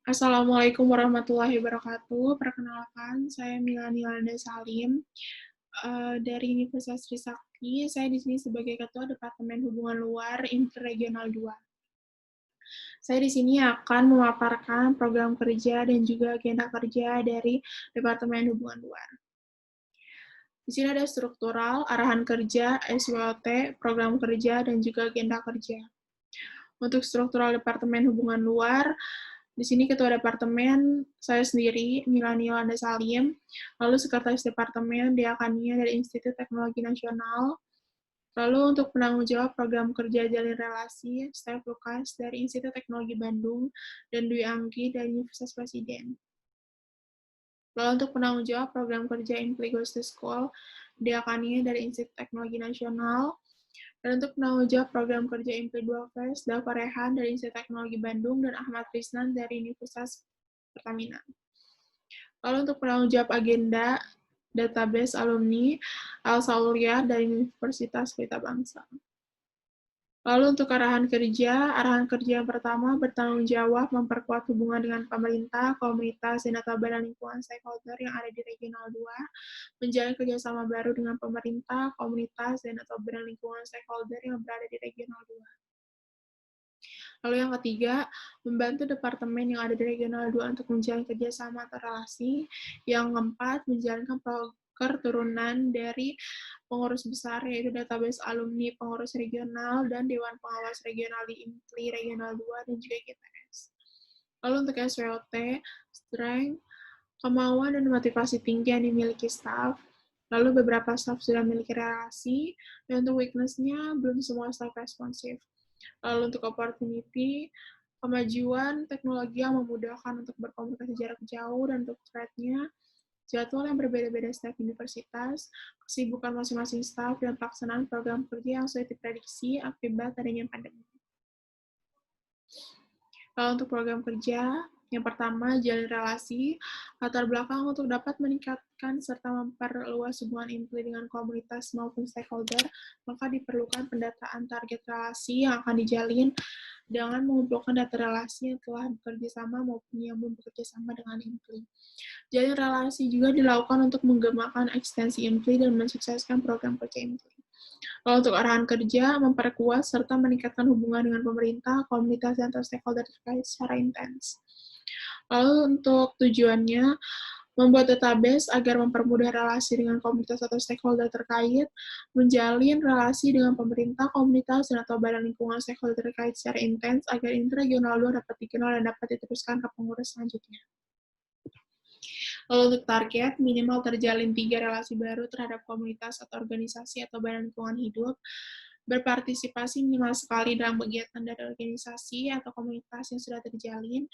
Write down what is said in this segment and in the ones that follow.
Assalamualaikum warahmatullahi wabarakatuh. Perkenalkan, saya Milani Landa Salim dari Universitas Trisakti. Saya di sini sebagai Ketua Departemen Hubungan Luar Interregional 2. Saya di sini akan memaparkan program kerja dan juga agenda kerja dari Departemen Hubungan Luar. Di sini ada struktural, arahan kerja, SWOT, program kerja, dan juga agenda kerja. Untuk struktural Departemen Hubungan Luar, di sini Ketua Departemen saya sendiri, Milani Yolanda Salim, lalu Sekretaris Departemen Deakania dari Institut Teknologi Nasional, lalu untuk penanggung jawab program kerja jalin relasi, Stef Lukas dari Institut Teknologi Bandung, dan Dwi Anggi dari Universitas Presiden. Lalu untuk penanggung jawab program kerja Impli Goes to School, Deakania dari Institut Teknologi Nasional, dan untuk penanggung jawab program kerja Impli 2 Fest, Dava Rehan dari Institut Teknologi Bandung, dan Ahmad Krisnan dari Universitas Pertamina. Lalu untuk penanggung jawab agenda database alumni, Elsa Aulia dari Universitas Pelita Bangsa. Lalu untuk arahan kerja yang pertama bertanggung jawab memperkuat hubungan dengan pemerintah, komunitas, dan dan lingkungan stakeholder yang ada di Regional 2, menjalin kerjasama baru dengan pemerintah, komunitas, dan lingkungan stakeholder yang berada di Regional 2. Lalu yang ketiga, membantu departemen yang ada di Regional 2 untuk menjalin kerjasama atau relasi. Yang keempat, menjalankan proker turunan dari pengurus besar, yaitu database alumni pengurus regional dan Dewan Pengawas Regional di IMPLI Regional 2 dan juga GTS. Lalu untuk SWOT, strength, kemauan dan motivasi tinggi yang dimiliki staff. Lalu beberapa staff sudah memiliki relasi, dan untuk weakness-nya belum semua staff responsif. Lalu untuk opportunity, kemajuan teknologi yang memudahkan untuk berkomunikasi jarak jauh, dan untuk threat-nya, jadwal yang berbeda-beda setiap universitas, kesibukan masing-masing staff, dan pelaksanaan program kerja yang sulit diprediksi akibat adanya pandemi. Lalu untuk program kerja, yang pertama, jalin relasi, latar belakang untuk dapat meningkatkan serta memperluas hubungan IMPLI dengan komunitas maupun stakeholder, maka diperlukan pendataan target relasi yang akan dijalin dengan mengumpulkan data relasi yang telah bekerja sama maupun yang belum bekerja sama dengan IMPLI. Jalin relasi juga dilakukan untuk menggemakan ekstensi IMPLI dan mensukseskan program kerja IMPLI. Lalu untuk arahan kerja, memperkuat serta meningkatkan hubungan dengan pemerintah, komunitas, dan stakeholder terkait secara intens. Lalu untuk tujuannya, membuat database agar mempermudah relasi dengan komunitas atau stakeholder terkait, menjalin relasi dengan pemerintah, komunitas, dan atau badan lingkungan stakeholder terkait secara intens agar interregional 2 dapat dikenal dan dapat diteruskan ke pengurus selanjutnya. Lalu untuk target, minimal terjalin 3 relasi baru terhadap komunitas atau organisasi atau badan lingkungan hidup, berpartisipasi minimal sekali dalam kegiatan dari organisasi atau komunitas yang sudah terjalin,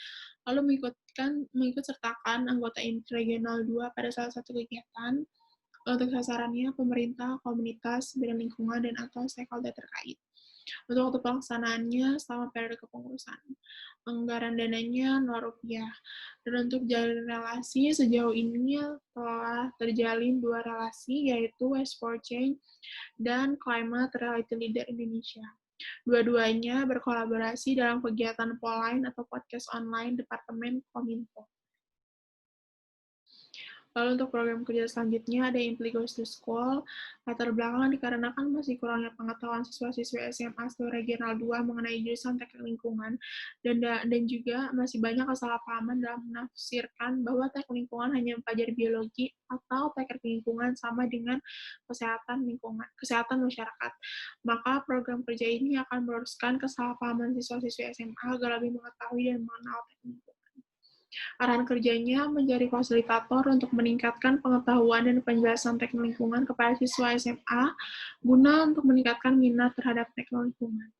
lalu mengikut sertakan anggota Interregional 2 pada salah satu kegiatan. Untuk sasarannya, pemerintah, komunitas, badan lingkungan, dan atau stakeholder terkait. Untuk waktu pelaksanaannya selama periode kepengurusan. Anggaran dananya Rp0. Dan untuk jalin relasi, sejauh ini telah terjalin 2 relasi, yaitu Waste for Change dan Climate Reality Leader Indonesia. Dua-duanya berkolaborasi dalam kegiatan Poline atau podcast online Departemen Kominfo. Lalu untuk program kerja selanjutnya ada Impli Goes to School. Latar belakang dikarenakan masih kurangnya pengetahuan siswa-siswi SMA seluruh Regional 2 mengenai jurusan teknik lingkungan, dan juga masih banyak kesalahpahaman dalam menafsirkan bahwa teknik lingkungan hanya mempelajari biologi atau teknik lingkungan sama dengan kesehatan masyarakat. Maka program kerja ini akan meluruskan kesalahpahaman siswa-siswi SMA agar lebih mengetahui dan mengenal teknik lingkungan. Arahan kerjanya menjadi fasilitator untuk meningkatkan pengetahuan dan penjelasan teknik lingkungan kepada siswa SMA guna untuk meningkatkan minat terhadap teknik lingkungan.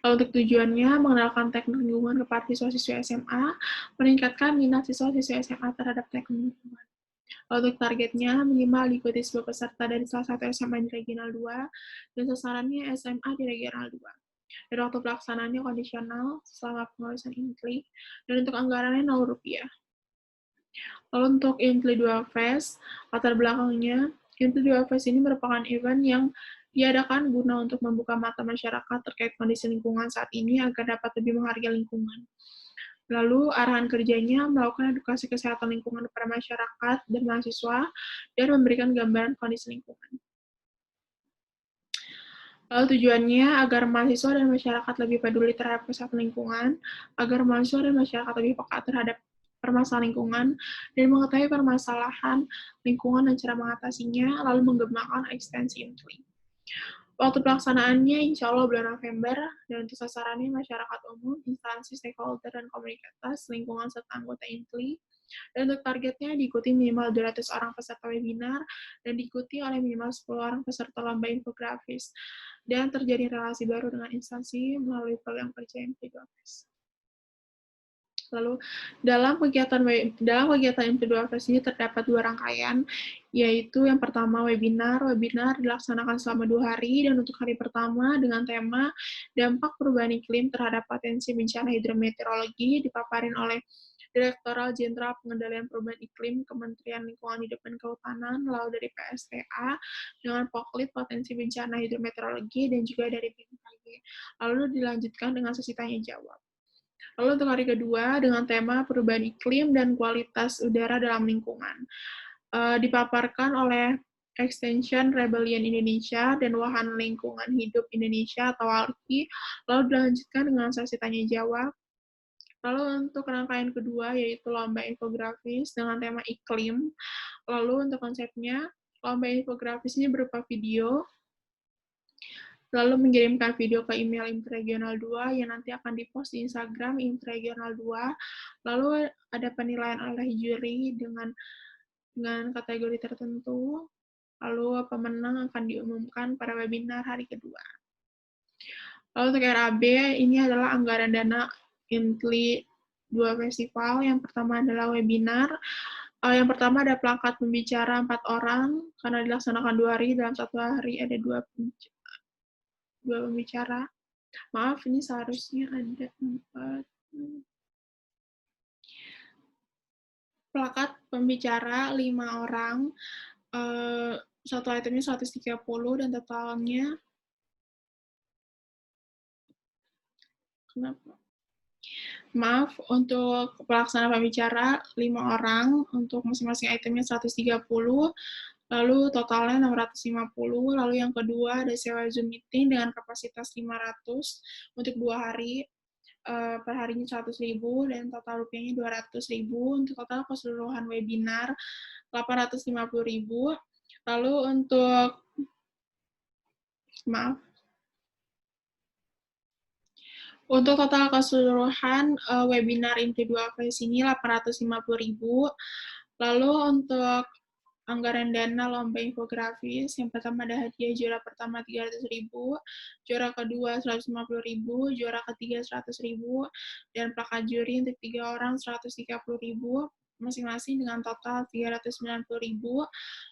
Lalu untuk tujuannya, mengenalkan teknik lingkungan kepada siswa-siswi SMA, meningkatkan minat siswa-siswi SMA terhadap teknik lingkungan. Lalu untuk targetnya, minimal diikuti sebuah peserta dari salah satu SMA di Regional 2, dan sasarannya SMA di Regional 2. Dan waktu pelaksanaannya kondisional selama pengurusan IMPLI, dan untuk anggarannya Rp0. Lalu untuk IMPLI 2 Fest, latar belakangnya, IMPLI 2 Fest ini merupakan event yang diadakan guna untuk membuka mata masyarakat terkait kondisi lingkungan saat ini agar dapat lebih menghargai lingkungan. Lalu arahan kerjanya melakukan edukasi kesehatan lingkungan kepada masyarakat dan mahasiswa dan memberikan gambaran kondisi lingkungan. Lalu tujuannya agar mahasiswa dan masyarakat lebih peduli terhadap kesehatan lingkungan, agar mahasiswa dan masyarakat lebih peka terhadap permasalahan lingkungan, dan mengetahui permasalahan lingkungan dan cara mengatasinya, lalu mengembangkan ekstensi IMTLI. Waktu pelaksanaannya insya Allah bulan November, dan untuk sasarannya masyarakat umum, instansi, stakeholder, dan komunitas lingkungan serta anggota IMTLI. Dan untuk targetnya diikuti minimal 200 orang peserta webinar dan diikuti oleh minimal 10 orang peserta lomba infografis. Dan terjadi relasi baru dengan instansi melalui program kerja MP2Fest. Lalu dalam kegiatan MP2Fest ini terdapat 2 rangkaian, yaitu yang pertama webinar. Webinar dilaksanakan selama 2 hari, dan untuk hari pertama dengan tema dampak perubahan iklim terhadap potensi bencana hidrometeorologi dipaparin oleh Direktoral Jenderal Pengendalian Perubahan Iklim Kementerian Lingkungan Hidup dan Kehutanan, lalu dari PSTA dengan Poklit Potensi Bencana Hidrometeorologi, dan juga dari BMKG. Lalu dilanjutkan dengan sesi tanya jawab. Lalu untuk hari kedua dengan tema perubahan iklim dan kualitas udara dalam lingkungan. Dipaparkan oleh Extension Rebellion Indonesia dan Wahana Lingkungan Hidup Indonesia atau WALKI, lalu dilanjutkan dengan sesi tanya jawab. Lalu untuk rangkaian kedua yaitu lomba infografis dengan tema iklim. Lalu untuk konsepnya, lomba infografis ini berupa video, lalu mengirimkan video ke email Interregional 2 yang nanti akan dipost di Instagram Interregional 2. Lalu ada penilaian oleh juri dengan kategori tertentu. Lalu pemenang akan diumumkan pada webinar hari kedua. Lalu untuk RAB, ini adalah anggaran dana IMTLI 2 festival. Yang pertama adalah webinar. Yang pertama ada plakat pembicara 4 orang, karena dilaksanakan 2 hari, dalam 1 hari ada 2 pembicara. Maaf, ini seharusnya ada 4. Plakat pembicara 5 orang, satu itemnya 130, dan totalnya kenapa? Maaf, untuk pelaksana pembicara 5 orang, untuk masing-masing itemnya 130, lalu totalnya 650, lalu yang kedua ada sewa Zoom meeting dengan kapasitas 500 untuk 2 hari, per harinya 100.000, dan total rupiahnya 200.000, untuk total keseluruhan webinar 850.000, lalu untuk, maaf, untuk total keseluruhan webinar MP2Fest ini 850.000. Lalu untuk anggaran dana lomba infografis, yang pertama ada hadiah juara pertama 300.000, juara kedua 150.000, juara ketiga 100.000, dan plakat juri untuk 3 orang 130.000, masing-masing dengan total 390.000.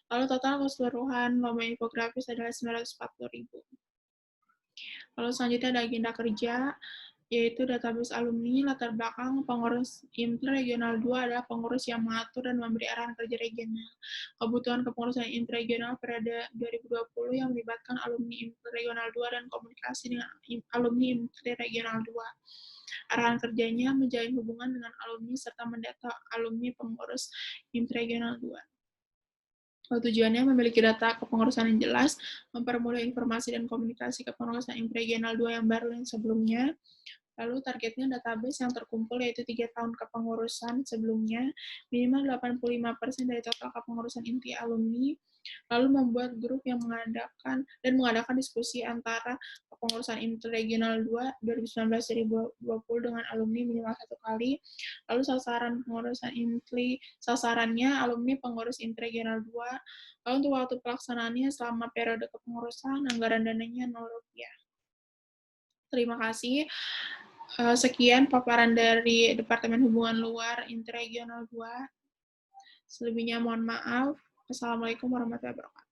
Lalu total keseluruhan lomba infografis adalah 940.000. Lalu selanjutnya ada agenda kerja, yaitu database alumni. Latar belakang pengurus IMTLI Regional 2 adalah pengurus yang mengatur dan memberi arahan kerja regional. Kebutuhan kepengurusan IMTLI Regional periode 2020 yang melibatkan alumni IMTLI Regional 2 dan komunikasi dengan alumni IMTLI Regional 2. Arahan kerjanya menjalin hubungan dengan alumni serta mendata alumni pengurus IMTLI Regional 2. Tujuannya memiliki data kepengurusan yang jelas, mempermudah informasi dan komunikasi kepengurusan IMTLI Regional 2 yang baru dan sebelumnya. Lalu targetnya database yang terkumpul yaitu 3 tahun kepengurusan sebelumnya, minimal 85% dari total kepengurusan inti alumni, lalu membuat grup yang mengadakan diskusi antara kepengurusan IMTLI Regional 2 2019-2020 dengan alumni minimal 1 kali, lalu sasaran pengurusan IMTLI, sasarannya alumni pengurus IMTLI Regional 2, lalu untuk waktu pelaksanaannya selama periode kepengurusan, anggaran dananya Rp0. Terima kasih. Sekian paparan dari Departemen Hubungan Luar Interregional 2. Selebihnya mohon maaf. Assalamualaikum warahmatullahi wabarakatuh.